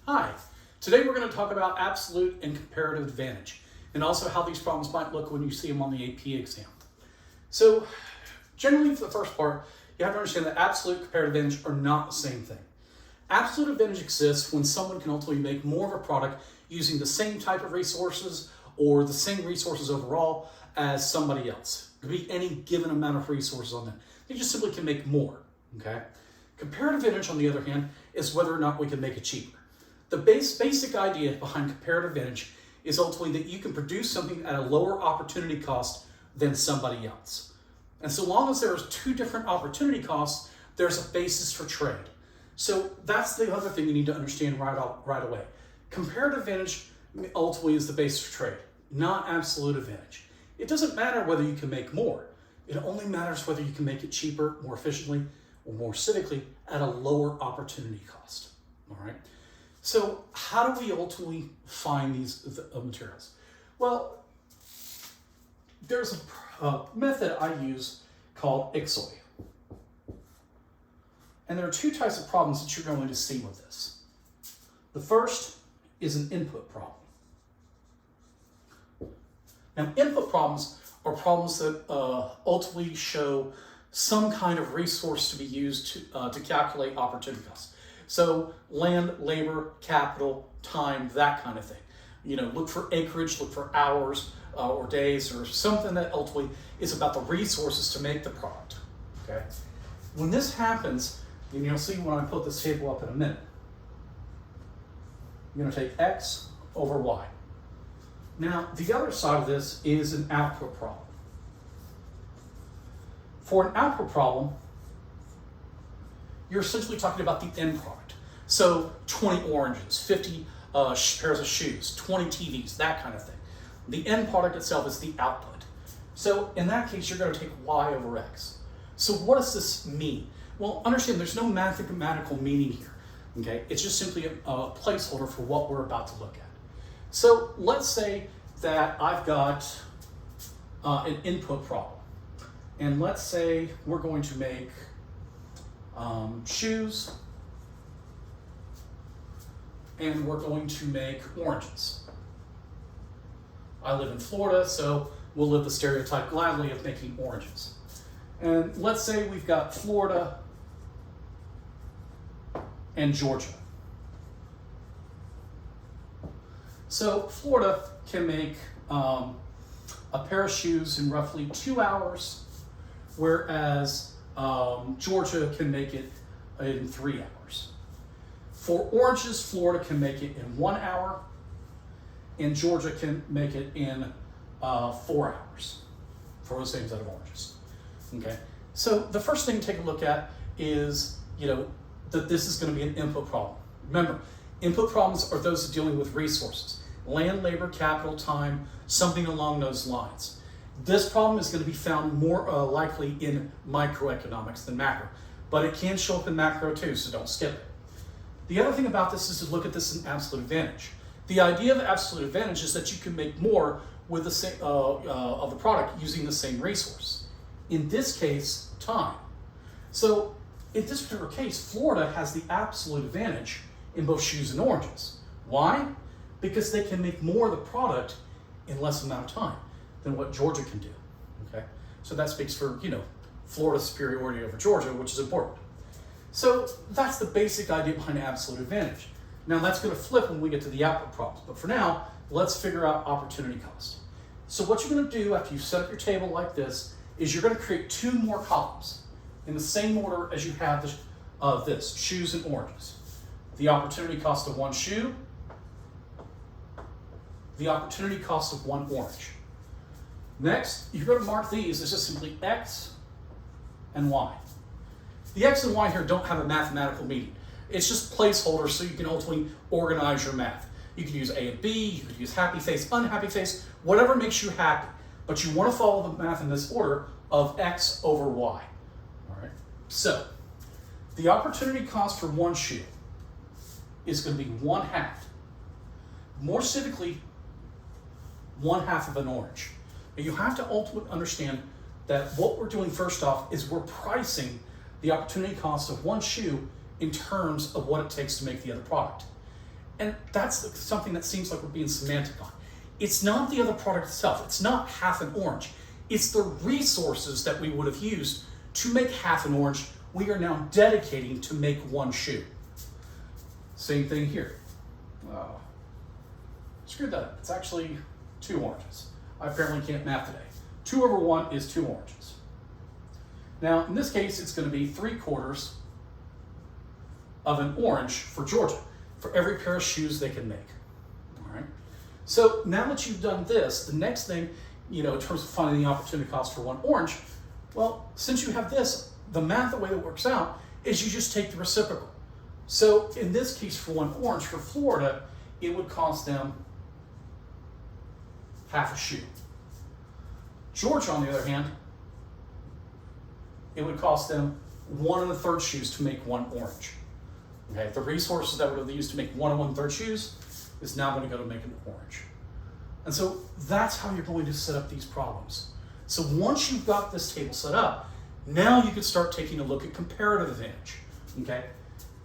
Hi, today we're going to talk about absolute and comparative advantage, and also how these problems might look when you see them on the AP exam. So, generally for the first part, you have to understand that absolute and comparative advantage are not the same thing. Absolute advantage exists when someone can ultimately make more of a product using the same type of resources or the same resources overall as somebody else. It could be any given amount of resources on them. They just simply can make more, okay? Comparative advantage, on the other hand, is whether or not we can make it cheaper. The basic idea behind comparative advantage is ultimately that you can produce something at a lower opportunity cost than somebody else. And so long as there's two different opportunity costs, there's a basis for trade. So that's the other thing you need to understand right away. Comparative advantage ultimately is the basis for trade, not absolute advantage. It doesn't matter whether you can make more. It only matters whether you can make it cheaper, more efficiently, or more civically at a lower opportunity cost. All right. So how do we ultimately find these materials? Well, there's a method I use called ICSOI. And there are two types of problems that you're going to see with this. The first is an input problem. Now, input problems are problems that ultimately show some kind of resource to be used to calculate opportunity costs. So land, labor, capital, time, that kind of thing. You know, look for acreage, look for hours or days, or something that ultimately is about the resources to make the product, okay? When this happens, and you'll see when I put this table up in a minute, you're gonna take X over Y. Now, the other side of this is an output problem. For an output problem, you're essentially talking about the end product. So 20 oranges, 50 pairs of shoes, 20 TVs, that kind of thing. The end product itself is the output. So in that case, you're going to take Y over X. So what does this mean? Well, understand there's no mathematical meaning here. Okay, it's just simply a placeholder for what we're about to look at. So let's say that I've got an input problem. And let's say we're going to make shoes, and we're going to make oranges. I live in Florida, so we'll live the stereotype gladly of making oranges. And let's say we've got Florida and Georgia. So Florida can make a pair of shoes in roughly 2 hours, whereas Georgia can make it in 3 hours. For oranges, Florida can make it in 1 hour, and Georgia can make it in 4 hours for the same set of oranges. Okay, so the first thing to take a look at is, that this is going to be an input problem. Remember, input problems are those dealing with resources, land, labor, capital, time, something along those lines. This problem is going to be found more likely in microeconomics than macro, but it can show up in macro too, so don't skip it. The other thing about this is to look at this in absolute advantage. The idea of absolute advantage is that you can make more with the same of the product using the same resource. In this case, time. So in this particular case, Florida has the absolute advantage in both shoes and oranges. Why? Because they can make more of the product in less amount of time than what Georgia can do, okay? So that speaks for, Florida's superiority over Georgia, which is important. So that's the basic idea behind absolute advantage. Now that's gonna flip when we get to the output problems, but for now, let's figure out opportunity cost. So what you're gonna do after you set up your table like this is you're gonna create 2 more columns in the same order as you have this, shoes and oranges. The opportunity cost of 1 shoe, the opportunity cost of 1 orange. Next, you're going to mark these as just simply X and Y. The X and Y here don't have a mathematical meaning. It's just placeholders so you can ultimately organize your math. You can use A and B, you could use happy face, unhappy face, whatever makes you happy. But you want to follow the math in this order of X over Y. All right. So, the opportunity cost for 1 shoe is going to be 1/2. More specifically, 1/2 of an orange. And you have to ultimately understand that what we're doing first off is we're pricing the opportunity cost of 1 shoe in terms of what it takes to make the other product. And that's something that seems like we're being semantic on. It's not the other product itself. It's not half an orange. It's the resources that we would have used to make half an orange we are now dedicating to make one shoe. Same thing here. Screwed that up. It's actually 2 oranges. I apparently can't math today. 2 over 1 is 2 oranges. Now, in this case, it's going to be 3/4 of an orange for Georgia, for every pair of shoes they can make. All right. So now that you've done this, the next thing, in terms of finding the opportunity cost for 1 orange, well, since you have this, the math, the way that works out is you just take the reciprocal. So in this case, for 1 orange for Florida, it would cost them half a shoe. Georgia, on the other hand, it would cost them 1 1/3 shoes to make 1 orange. Okay, the resources that would have used to make 1 1/3 shoes is now going to go to make an orange. And so that's how you're going to set up these problems. So once you've got this table set up, now you can start taking a look at comparative advantage. Okay,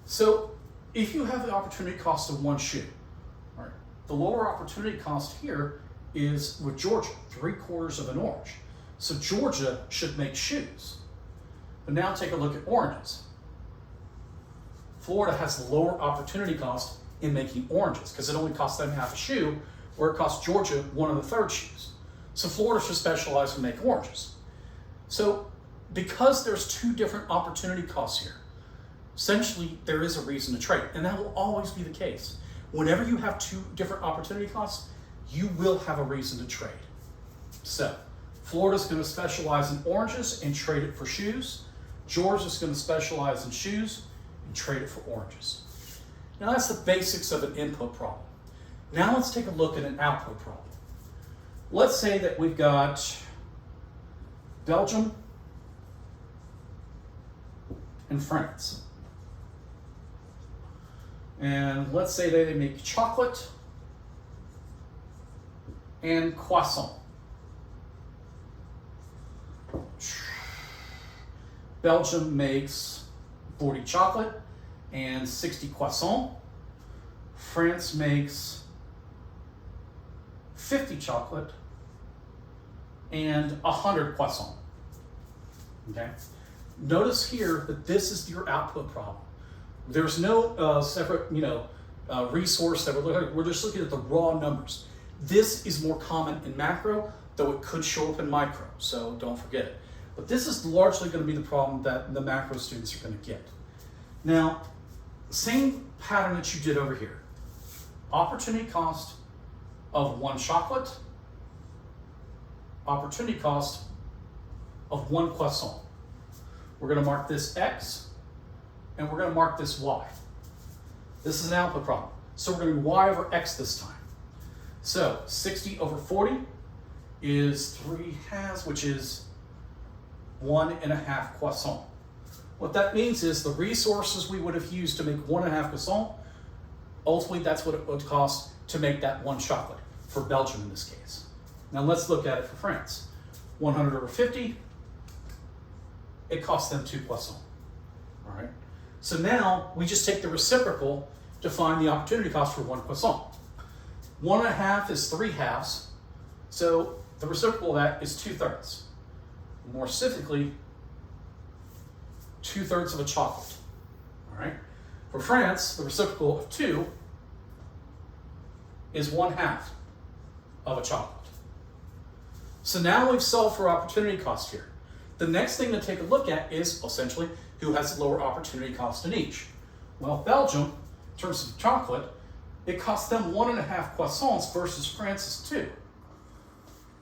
so if you have the opportunity cost of 1 shoe, all right, the lower opportunity cost here is with Georgia, 3/4 of an orange. So Georgia should make shoes. But now take a look at oranges. Florida has the lower opportunity cost in making oranges because it only costs them half a shoe, where it costs Georgia 1 1/3 shoes. So Florida should specialize and make oranges. So because there's 2 different opportunity costs here, essentially there is a reason to trade, and that will always be the case. Whenever you have 2 different opportunity costs, you will have a reason to trade. So Florida's going to specialize in oranges and trade it for shoes. Georgia's going to specialize in shoes and trade it for oranges. Now that's the basics of an input problem. Now let's take a look at an output problem. Let's say that we've got Belgium and France. And let's say that they make chocolate and croissant. Belgium makes 40 chocolate and 60 croissant. France makes 50 chocolate and 100 croissant. Okay. Notice here that this is your output problem. There's no separate, resource that we're looking at. We're just looking at the raw numbers. This is more common in macro, though it could show up in micro, so don't forget it. But this is largely going to be the problem that the macro students are going to get. Now, same pattern that you did over here. Opportunity cost of 1 chocolate, opportunity cost of 1 croissant. We're going to mark this X, and we're going to mark this Y. This is an output problem. So we're going to do Y over X this time. So 60 over 40 is 3/2, which is 1 1/2 croissant. What that means is the resources we would have used to make 1 1/2 croissant, ultimately that's what it would cost to make that 1 chocolate, for Belgium in this case. Now let's look at it for France. 100 over 50, it costs them 2 croissant. All right. So now we just take the reciprocal to find the opportunity cost for 1 croissant. 1 1/2 is 3/2, so the reciprocal of that is 2/3. More specifically, 2/3 of a chocolate. All right. For France, the reciprocal of 2 is 1/2 of a chocolate. So now we've solved for opportunity cost here. The next thing to take a look at is essentially who has the lower opportunity cost in each. Well, Belgium, in terms of chocolate, it costs them 1 1/2 croissants versus France's 2.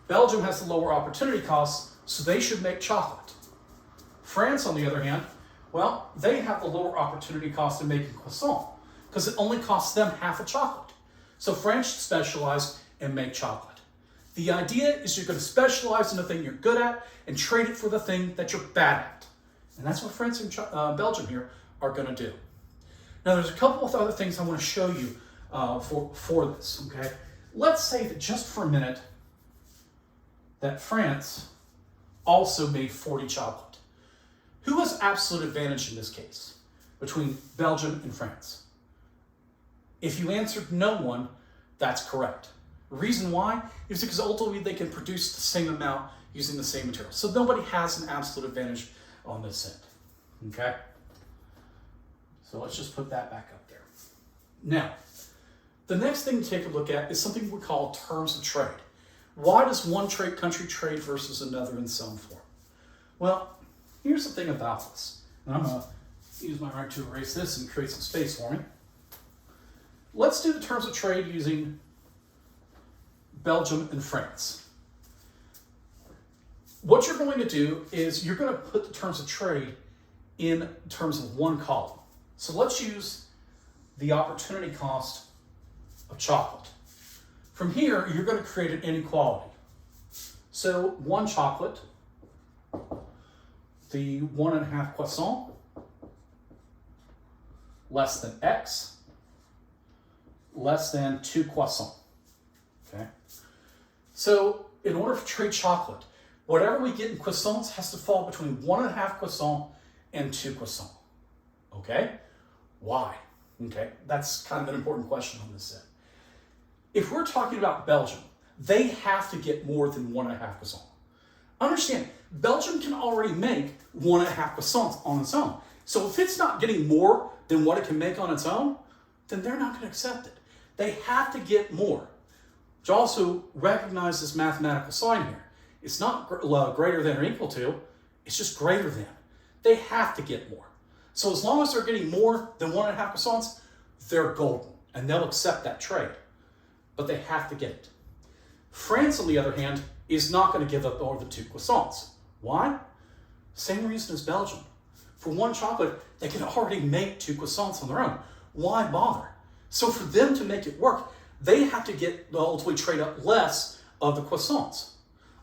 Belgium has the lower opportunity costs, so they should make chocolate. France, on the other hand, well, they have the lower opportunity cost in making croissant because it only costs them half a chocolate. So France should specialize and make chocolate. The idea is you're going to specialize in the thing you're good at and trade it for the thing that you're bad at. And that's what France and Belgium here are going to do. Now, there's a couple of other things I want to show you for this, okay? Let's say that just for a minute that France also made 40 chocolate. Who has absolute advantage in this case between Belgium and France? If you answered no one, that's correct. The reason why is because ultimately they can produce the same amount using the same material. So nobody has an absolute advantage on this end. Okay? So let's just put that back up there. Now, the next thing to take a look at is something we call terms of trade. Why does one country trade versus another in some form? Well, here's the thing about this. And I'm going to use my right to erase this and create some space for me. Let's do the terms of trade using Belgium and France. What you're going to do is you're going to put the terms of trade in terms of one column. So let's use the opportunity cost of chocolate. From here, you're going to create an inequality. So one chocolate, the 1.5 croissant, less than X, less than 2 croissants. Okay? So in order to trade chocolate, whatever we get in croissants has to fall between 1.5 croissant and 2 croissant. Okay? Why? Okay, that's kind of an important question on this end. If we're talking about Belgium, they have to get more than 1.5 croissant. Understand, Belgium can already make 1.5 croissants on its own. So if it's not getting more than what it can make on its own, then they're not going to accept it. They have to get more. Which also recognize this mathematical sign here. It's not greater than or equal to, it's just greater than. They have to get more. So as long as they're getting more than 1.5 croissants, they're golden, and they'll accept that trade. But they have to get it. France, on the other hand, is not going to give up more than 2 croissants. Why? Same reason as Belgium. For one chocolate, they can already make 2 croissants on their own. Why bother? So for them to make it work, they have to ultimately trade up less of the croissants.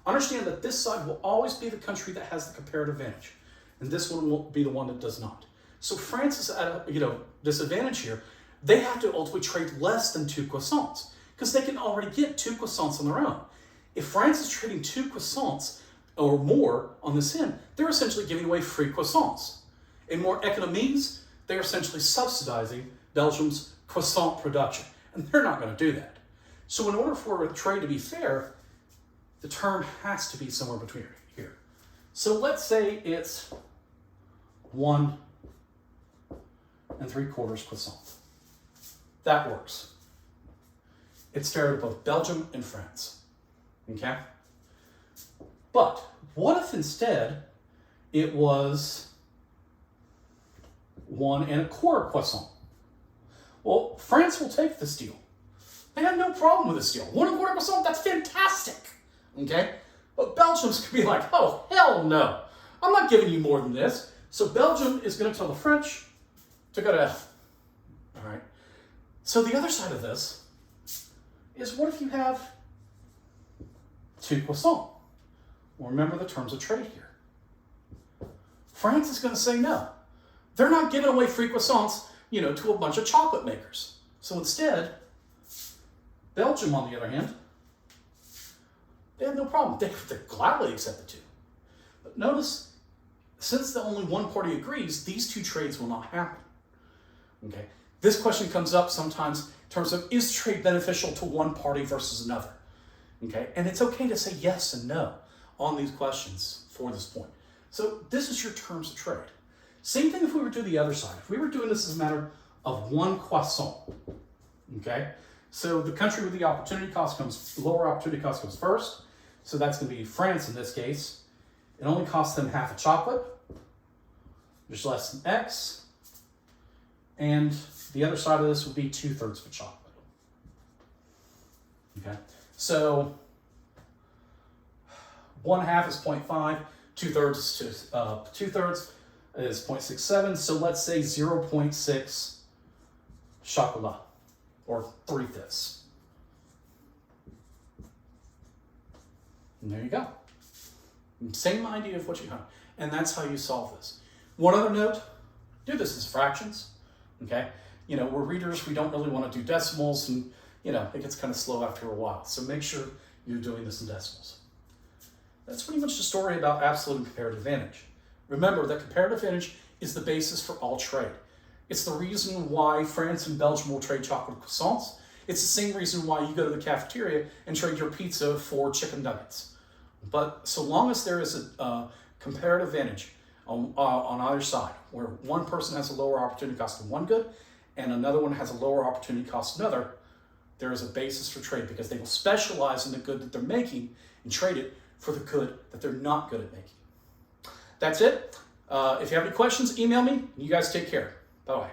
Understand that this side will always be the country that has the comparative advantage, and this one will be the one that does not. So France is at a disadvantage here. They have to ultimately trade less than 2 croissants because they can already get 2 croissants on their own. If France is trading 2 croissants or more on this end, they're essentially giving away free croissants. In more economies, they're essentially subsidizing Belgium's croissant production, and they're not going to do that. So in order for a trade to be fair, the term has to be somewhere between here. So let's say it's 1 3/4 croissant. That works. It's fair to both Belgium and France. Okay? But what if instead it was 1 1/4 croissant? Well, France will take this deal. They have no problem with this deal. 1 1/4 croissant, that's fantastic. Okay? But Belgium's going to be like, oh, hell no. I'm not giving you more than this. So Belgium is going to tell the French to go to F. All right? So the other side of this is, what if you have 2 croissants? Well, remember the terms of trade here. France is going to say no. They're not giving away free croissants, to a bunch of chocolate makers. So instead, Belgium, on the other hand, they have no problem. They gladly accept the 2. But notice, since the only one party agrees, these 2 trades will not happen. Okay? This question comes up sometimes in terms of, is trade beneficial to one party versus another? Okay? And it's okay to say yes and no on these questions for this point. So this is your terms of trade. Same thing if we were to do the other side. If we were doing this as a matter of 1 croissant, okay? So the country with the lower opportunity cost comes first. So that's going to be France in this case. It only costs them half a chocolate, which is less than X. And the other side of this would be 2/3 of a chocolate. Okay? So 1/2 is 0.5, 2/3 is 0.67. So let's say 0.6 chocolat, or 3/5. And there you go. Same idea of what you have. And that's how you solve this. One other note, do this as fractions. Okay? We're readers, we don't really want to do decimals, and it gets kind of slow after a while. So make sure you're doing this in decimals. That's pretty much the story about absolute and comparative advantage. Remember that comparative advantage is the basis for all trade. It's the reason why France and Belgium will trade chocolate croissants. It's the same reason why you go to the cafeteria and trade your pizza for chicken nuggets. But so long as there is a comparative advantage on either side, where one person has a lower opportunity cost in one good and another one has a lower opportunity cost in another, there is a basis for trade because they will specialize in the good that they're making and trade it for the good that they're not good at making. That's it. If you have any questions, email me. You guys take care. Bye-bye.